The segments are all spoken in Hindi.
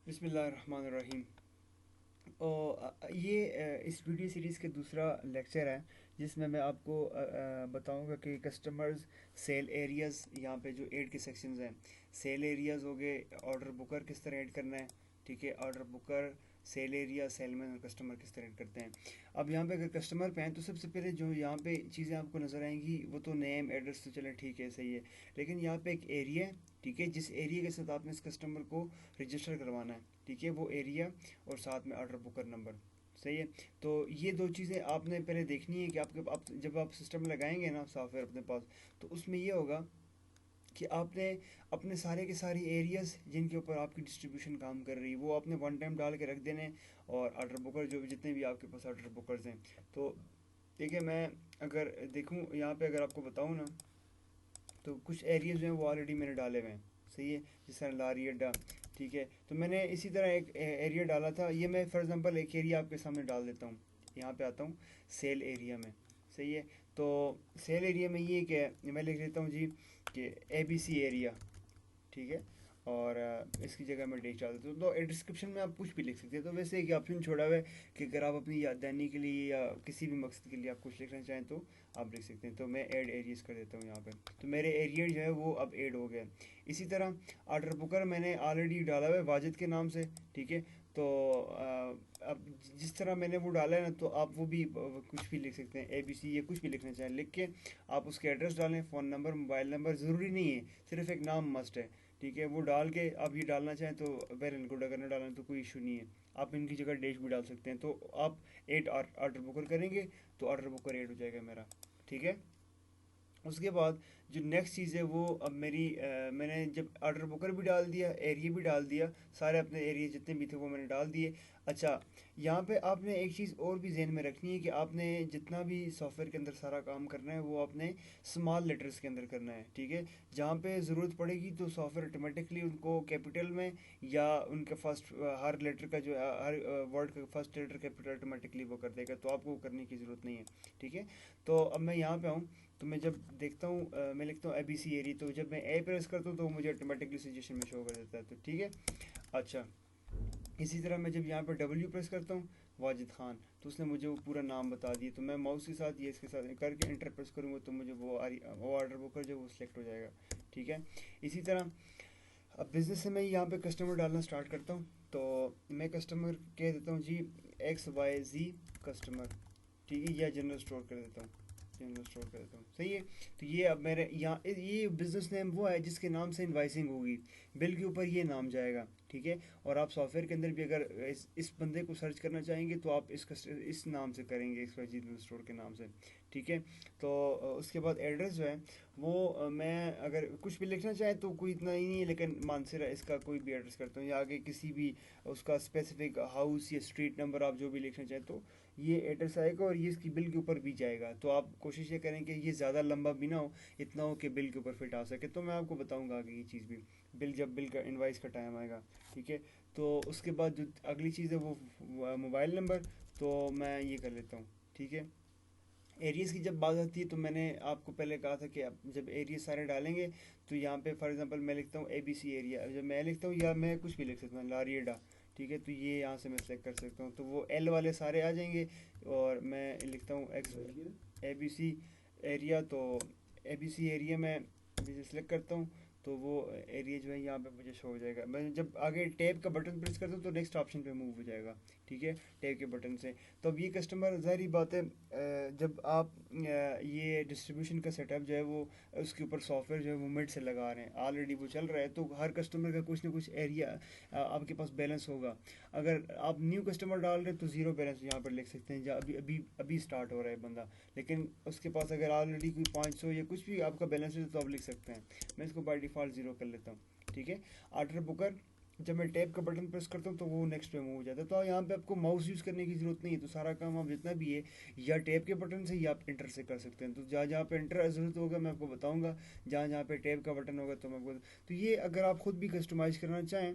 बिस्मिल्लाहिर्रहमानिर्रहीम। ये इस वीडियो सीरीज़ के दूसरा लेक्चर है जिसमें मैं आपको बताऊंगा कि कस्टमर्स सेल एरियाज़, यहाँ पे जो ऐड के सेक्शंस हैं, सेल एरियाज़ हो गए, ऑर्डर बुकर किस तरह ऐड करना है, ठीक है, order booker, sale area, salesman और कस्टमर किस तरह ऐड करते हैं। अब यहाँ पे अगर कस्टमर पे हैं तो सबसे पहले जो यहाँ पे चीज़ें आपको नज़र आएंगी वो तो नेम एड्रेस तो चले ठीक है, सही है, लेकिन यहाँ पे एक एरिया है, ठीक है, जिस एरिया के साथ आपने इस कस्टमर को रजिस्टर करवाना है, ठीक है, वो एरिया और साथ में ऑर्डर बुकर नंबर, सही है। तो ये दो चीज़ें आपने पहले देखनी है कि आप जब आप सिस्टम लगाएंगे ना सॉफ्टवेयर अपने पास, तो उसमें ये होगा कि आपने अपने सारे के सारे एरियाज़ जिनके ऊपर आपकी डिस्ट्रीब्यूशन काम कर रही है वो आपने वन टाइम डाल के रख देने। और ऑर्डर बुकर जो भी जितने भी आपके पास ऑर्डर बुकर्स हैं, तो देखिए मैं अगर देखूं यहाँ पे अगर आपको बताऊं ना, तो कुछ एरियाज जो हैं वो ऑलरेडी मैंने डाले हुए हैं, सही है, जिस तरह लारी अड्डा, ठीक है। तो मैंने इसी तरह एक एरिया डाला था, ये मैं फॉर एग्जांपल एक एरिया आपके सामने डाल देता हूँ। यहाँ पे आता हूँ सेल एरिया में, सही है। तो सेल एरिया में ये कि मैं लिख लेता हूँ जी कि ABC एरिया, ठीक है, और इसकी जगह मैं डेट डाल देता हूँ। तो डिस्क्रिप्शन में आप कुछ भी लिख सकते हैं, तो वैसे एक ऑप्शन छोड़ा हुआ है कि अगर आप अपनी याददानी के लिए या किसी भी मकसद के लिए आप कुछ लिखना चाहें तो आप लिख सकते हैं। तो मैं ऐड एरियाज़ कर देता हूँ यहाँ पे, तो मेरे एरिया जो है वो अब ऐड हो गया। इसी तरह ऑर्डर बुकर मैंने ऑलरेडी डाला हुआ है वाजिद के नाम से, ठीक है। तो अब जिस तरह मैंने वो डाला है ना, तो आप वो भी कुछ भी लिख सकते हैं, ABC या कुछ भी लिखना चाहें लिख के आप उसके एड्रेस डालें, फ़ोन नंबर, मोबाइल नंबर, ज़रूरी नहीं है, सिर्फ एक नाम मस्ट है, ठीक है। वो डाल के आप ये डालना चाहें तो वेल एंड गुड, अगर ना डालें तो कोई इशू नहीं है। आप इनकी जगह डैश भी डाल सकते हैं। तो आप एट ऑर्डर बुकर करेंगे तो ऑर्डर बुकर ऐड हो जाएगा मेरा, ठीक है। उसके बाद जो नेक्स्ट चीज़ है वो अब मैंने जब ऑर्डर बुकर भी डाल दिया, एरिया भी डाल दिया, सारे अपने एरिया जितने भी थे वो मैंने डाल दिए। अच्छा, यहाँ पे आपने एक चीज़ और भी जहन में रखनी है कि आपने जितना भी सॉफ्टवेयर के अंदर सारा काम करना है वो आपने स्मॉल लेटर्स के अंदर करना है, ठीक है। जहाँ पे ज़रूरत पड़ेगी तो सॉफ्टवेयर ऑटोमेटिकली उनको कैपिटल में या उनका फर्स्ट हर लेटर का जो हर वर्ड का फर्स्ट लेटर कैपिटल ऑटोमेटिकली वो कर देगा, तो आपको करने की ज़रूरत नहीं है, ठीक है। तो अब मैं यहाँ पे आऊँ, तो मैं जब देखता हूँ मैं लिखता हूँ ABC एरी, तो जब मैं ए प्रेस करता हूँ तो वो मुझे ऑटोमेटिकली सजेशन में शो कर देता है, तो ठीक है। अच्छा, इसी तरह मैं जब यहाँ पर W प्रेस करता हूँ वाजिद खान, तो उसने मुझे वो पूरा नाम बता दिया। तो मैं माउस के साथ ये इसके साथ करके इंटर प्रेस करूँगा तो मुझे वो ऑर्डर बुकर जो वो सिलेक्ट हो जाएगा, ठीक है। इसी तरह अब बिज़नेस से मैं यहाँ पे कस्टमर डालना स्टार्ट करता हूँ। तो मैं कस्टमर कह देता हूँ जी XYZ कस्टमर, ठीक है, या जनरल स्टोर कर देता हूँ, जनरल स्टोर कर देता हूँ, सही है। तो ये अब मेरे यहाँ ये बिज़नेस नेम वो है जिसके नाम से इनवाइसिंग होगी, बिल के ऊपर ये नाम जाएगा, ठीक है। और आप सॉफ्टवेयर के अंदर भी अगर इस बंदे को सर्च करना चाहेंगे तो आप इस नाम से करेंगे, XYZ जनरल स्टोर के नाम से, ठीक है। तो उसके बाद एड्रेस जो है वो मैं अगर कुछ भी लिखना चाहे तो कोई इतना ही नहीं है, लेकिन मानसरा इसका कोई भी एड्रेस करता हूँ, या आगे किसी भी उसका स्पेसिफिक हाउस या स्ट्रीट नंबर आप जो भी लिखना चाहें तो ये एड्रेस आएगा और ये इसकी बिल के ऊपर भी जाएगा। तो आप कोशिश ये करें कि ये ज़्यादा लंबा भी ना हो, इतना हो कि बिल के ऊपर फिट आ सके। तो मैं आपको बताऊंगा आगे ये चीज़ भी, जब बिल का इनवाइस का टाइम आएगा, ठीक है। तो उसके बाद जो अगली चीज़ है वो मोबाइल नंबर, तो मैं ये कर लेता हूँ, ठीक है। एरियाज़ की जब बात आती है तो मैंने आपको पहले कहा था कि आप जब एरिया सारे डालेंगे तो यहाँ पे फॉर एग्जांपल मैं लिखता हूँ ABC एरिया, जब मैं लिखता हूँ या मैं कुछ भी लिख सकता हूँ लारियडा, ठीक है। तो ये यहाँ से मैं सेलेक्ट कर सकता हूँ, तो वो L वाले सारे आ जाएंगे। और मैं लिखता हूँ ABC एरिया, तो ABC एरिया में जैसे सेलेक्ट करता हूँ तो वो एरिया जो है यहाँ पे मुझे शो हो जाएगा। मैं जब आगे टैब का बटन प्रेस करता हूँ तो नेक्स्ट ऑप्शन पे मूव हो जाएगा, ठीक है, टैब के बटन से। तो अब ये कस्टमर ज़ाहिर बात है जब आप ये डिस्ट्रीब्यूशन का सेटअप जो है वो उसके ऊपर सॉफ्टवेयर जो है वो मिड से लगा रहे हैं, ऑलरेडी वो चल रहा है, तो हर कस्टमर का कुछ ना कुछ एरिया आपके पास बैलेंस होगा। अगर आप न्यू कस्टमर डाल रहे हैं तो ज़ीरो बैलेंस यहाँ पर लिख सकते हैं, जहाँ अभी अभी अभी स्टार्ट हो रहा है बंदा, लेकिन उसके पास अगर ऑलरेडी कोई 500 या कुछ भी आपका बैलेंस है तो आप लिख सकते हैं। मैं इसको बाय डिफ़ॉल्ट ज़ीरो कर लेता हूँ, ठीक है। ऑर्डर बुकर जब मैं टैब का बटन प्रेस करता हूँ तो वो नेक्स्ट पे मूव हो जाता है। तो यहाँ पे आपको माउस यूज़ करने की ज़रूरत नहीं है, तो सारा काम आप जितना भी है या टैब के बटन से या आप इंटर से कर सकते हैं। तो जहाँ जहाँ पे इंटर ज़रूरत होगा मैं आपको बताऊँगा, जहाँ जहाँ पे टैब का बटन होगा तो मैं आपको, तो ये अगर आप खुद भी कस्टमाइज़ करना चाहें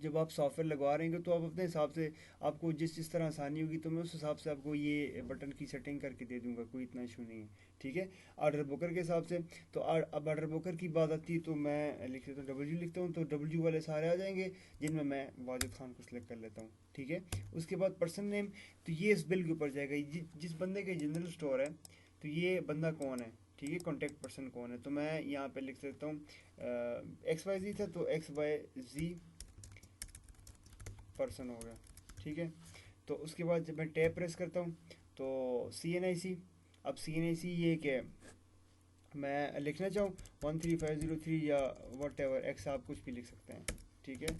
जब आप सॉफ्टवेयर लगवा रहे हैं तो आप अपने हिसाब से, आपको जिस तरह आसानी होगी तो मैं उस हिसाब से आपको ये बटन की सेटिंग करके दे दूंगा, कोई इतना इशू नहीं है। ठीक है, ऑर्डर बुकर के हिसाब से। तो अब ऑर्डर बुकर की बात आती है तो मैं लिख लेता हूँ डब्ल्यू, लिखता हूँ तो डब्ल्यू वाले सारे आ जाएंगे, जिनमें मैं वाजिद खान को सिलेक्ट कर लेता हूँ। ठीक है, उसके बाद पर्सन नेम, तो ये इस बिल के ऊपर जाएगा, जिस बंदे के जनरल स्टोर है तो ये बंदा कौन है। ठीक है, कॉन्टैक्ट पर्सन कौन है, तो मैं यहाँ पे लिख देता हूँ एक्स वाई जी था तो एक्स वाई जी पर्सन हो गया। ठीक है, तो उसके बाद जब मैं टैब प्रेस करता हूँ तो सी एन आई सी, अब सी एन आई सी ये क्या है, मैं लिखना चाहूँ 13503 या वट एवर एक्स, आप कुछ भी लिख सकते हैं। ठीक है,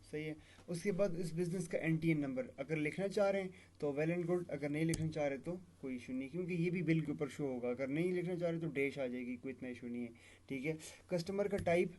सही है। उसके बाद इस बिज़नेस का एन टी एन नंबर अगर लिखना चाह रहे हैं तो वेल एंड गुड, अगर नहीं लिखना चाह रहे तो कोई इशू नहीं, क्योंकि ये भी बिल के ऊपर शो होगा। अगर नहीं लिखना चाह रहे तो डैश आ जाएगी, कोई इतना इशू नहीं है। ठीक है, कस्टमर का टाइप,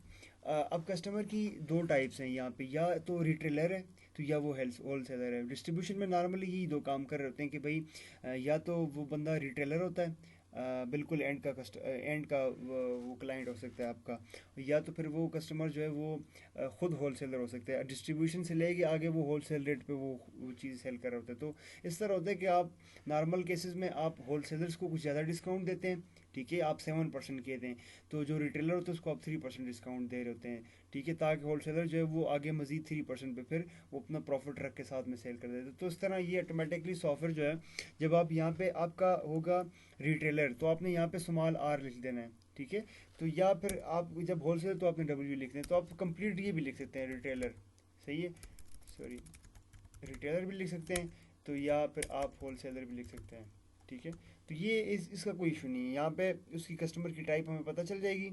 अब कस्टमर की दो टाइप्स हैं यहाँ पे, या तो रिटेलर है तो या वो होल सेलर है। डिस्ट्रीब्यूशन में नॉर्मली यही दो काम कर रहे होते हैं कि भाई या तो वो बंदा रिटेलर होता है, बिल्कुल एंड का वो क्लाइंट हो सकता है आपका, या तो फिर वो कस्टमर जो है वो खुद होल सेलर हो सकते हैं, डिस्ट्रीब्यूशन से लेके आगे वो होल सेल रेट पे वो चीज़ सेल कर रहे होते हैं। तो इस तरह होता है कि आप नॉर्मल केसेस में आप होल सेलर्स को कुछ ज़्यादा डिस्काउंट देते हैं। ठीक है, आप 7% के दें, तो जो रिटेलर होते हैं उसको आप 3% डिस्काउंट दे रहे होते हैं। ठीक है, ताकि होल सेलर जो है वो आगे मजीद 3% पे फिर वो अपना प्रॉफिट रख के साथ में सेल कर देते हैं। तो इस तरह ये ऑटोमेटिकली सॉफ्टवेयर जो है, जब आप यहाँ पे आपका होगा रिटेलर तो आपने यहाँ पे स्मॉल आर लिख देना है। ठीक है, तो या फिर आप जब होलसेल तो आपने डब्ल्यू लिख दें, तो आप कंप्लीट ये भी लिख सकते हैं रिटेलर, सही है, सॉरी, रिटेलर भी लिख सकते हैं, तो या फिर आप होलसेलर भी लिख सकते हैं। ठीक है, तो ये इसका कोई इशू नहीं है, यहाँ पे उसकी कस्टमर की टाइप हमें पता चल जाएगी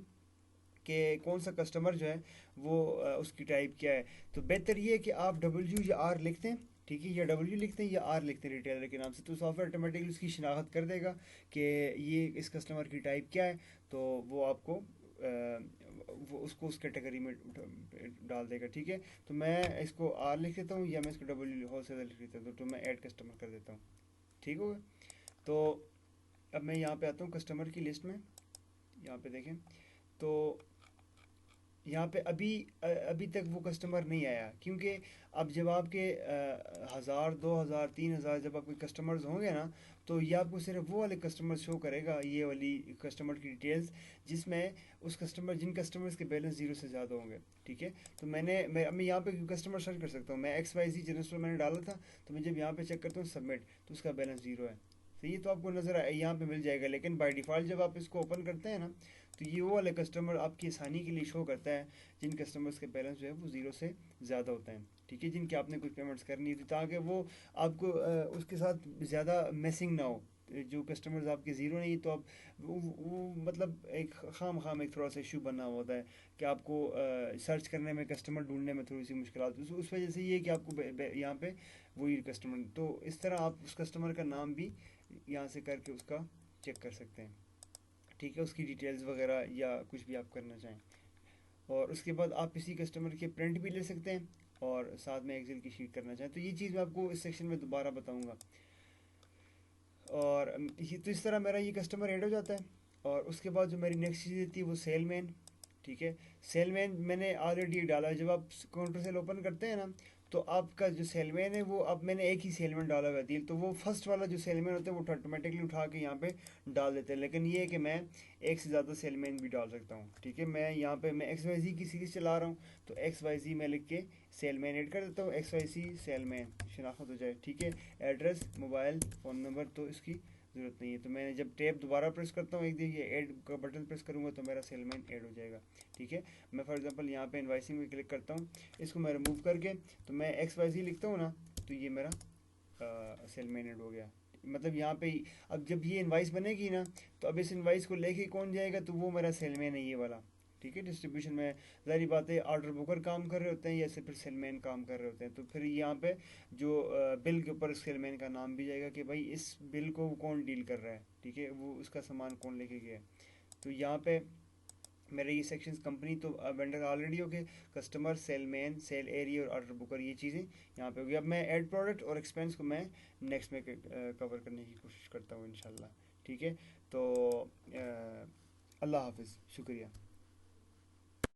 कि कौन सा कस्टमर जो है वो उसकी टाइप क्या है। तो बेहतर ये है कि आप डब्ल्यू या आर लिखते हैं। ठीक है, या डब्ल्यू लिखते हैं या आर लिखते हैं रिटेलर के नाम से, तो सॉफ्टवेयर ऑटोमेटिकली उसकी शिनाख्त कर देगा कि ये इस कस्टमर की टाइप क्या है, तो वो आपको वो उसको उस कैटेगरी में डाल देगा। ठीक है, तो मैं इसको आर लिख देता हूँ या मैं इसको डब्ल्यू होलसेलर लिख देता हूँ, तो मैं ऐड कस्टमर कर देता हूँ। ठीक होगा, तो अब मैं यहाँ पे आता हूँ कस्टमर की लिस्ट में, यहाँ पे देखें तो यहाँ पे अभी तक वो कस्टमर नहीं आया, क्योंकि अब जब आपके 1000 2000 3000 जब आपके कस्टमर्स होंगे ना, तो ये आपको सिर्फ वो वाले कस्टमर शो करेगा, ये वाली कस्टमर की डिटेल्स, जिसमें जिन कस्टमर्स के बैलेंस जीरो से ज़्यादा होंगे। ठीक है, तो मैं यहाँ पे कस्टमर सर्च कर सकता हूँ, मैं एक्स वाई जी जनरल स्टोर मैंने डाला था, तो मैं जब यहाँ पे चेक करता हूँ सबमिट, तो उसका बैलेंस जीरो है। तो ये तो आपको नज़र यहाँ पे मिल जाएगा, लेकिन बाय डिफ़ॉल्ट जब आप इसको ओपन करते हैं ना, तो ये वो वाले कस्टमर आपकी आसानी के लिए शो करता है जिन कस्टमर्स के बैलेंस जो है वो ज़ीरो से ज़्यादा होते हैं। ठीक है, जिनके आपने कुछ पेमेंट्स करनी थी, ताकि वो आपको उसके साथ ज़्यादा मैसिंग ना हो। जो कस्टमर्स आपके ज़ीरो नहीं, तो आप वो मतलब एक खाम एक थोड़ा सा इशू बना हुआ होता है कि आपको सर्च करने में, कस्टमर ढूंढने में थोड़ी सी मुश्किल आती है, उस वजह से ये कि आपको यहाँ पे वही कस्टमर, तो इस तरह आप उस कस्टमर का नाम भी यहाँ से करके उसका चेक कर सकते हैं। ठीक है, उसकी डिटेल्स वगैरह या कुछ भी आप करना चाहें, और उसके बाद आप किसी कस्टमर के प्रिंट भी ले सकते हैं और साथ में एक्सेल की शीट करना चाहें, तो ये चीज़ मैं आपको इस सेक्शन में दोबारा बताऊंगा। और तो इस तरह मेरा ये कस्टमर ऐड हो जाता है। और उसके बाद जो मेरी नेक्स्ट चीज़ थी वो सेलमैन। ठीक है, सेलमैन मैंने ऑलरेडी डाला है, जब आप काउंटर सेल ओपन करते हैं ना, तो आपका जो सेलमैन है वो, अब मैंने एक ही सेलमैन डाला हुआ है, तो वो फर्स्ट वाला जो सेलमैन होता है वो ऑटोमेटिकली उठा के यहाँ पे डाल देते हैं, लेकिन ये है कि मैं एक से ज़्यादा सेलमैन भी डाल सकता हूँ। ठीक है, मैं यहाँ पे मैं एक्स वाई जी की सीरीज चला रहा हूँ, तो एक्स वाई जी मैं लिख के सेलमैन ऐड कर देता हूँ, एक्स वाई सी सेलमैन शनाख्त हो जाए। ठीक है, एड्रेस, मोबाइल, फ़ोन नंबर तो इसकी ज़रूरत नहीं है, तो मैं जब टैब दोबारा प्रेस करता हूँ, एक दिन ये ऐड का बटन प्रेस करूँगा तो मेरा सेलमैन ऐड हो जाएगा। ठीक है, मैं फॉर एग्जांपल यहाँ पे इनवाइसिंग में क्लिक करता हूँ, इसको मैं रिमूव करके तो मैं एक्स वाई जी लिखता हूँ ना, तो ये मेरा सेलमैन ऐड हो गया। मतलब यहाँ पे अब जब ये इनवाइस बनेगी ना, तो अब इस इनवाइस को लेके कौन जाएगा, तो वो मेरा सेलमैन है, ये वाला। ठीक है, डिस्ट्रीब्यूशन में ज़ाहिर बात है ऑर्डर बुकर काम कर रहे होते हैं या फिर सेलमैन काम कर रहे होते हैं, तो फिर यहाँ पे जो बिल के ऊपर सेलमैन का नाम भी जाएगा कि भाई इस बिल को कौन डील कर रहा है। ठीक है, वो उसका सामान कौन लेके गया है। तो यहाँ पे मेरे ये सेक्शंस कंपनी तो वेंडर ऑलरेडी हो गए, कस्टमर, सेलमैन, सेल एरिया और ऑर्डर बुकर, ये चीज़ें यहाँ पे हो गई। अब मैं ऐड प्रोडक्ट और एक्सपेंस को मैं नेक्स्ट में कवर करने की कोशिश करता हूँ इंशाल्लाह। ठीक है, तो अल्लाह हाफिज़, शुक्रिया।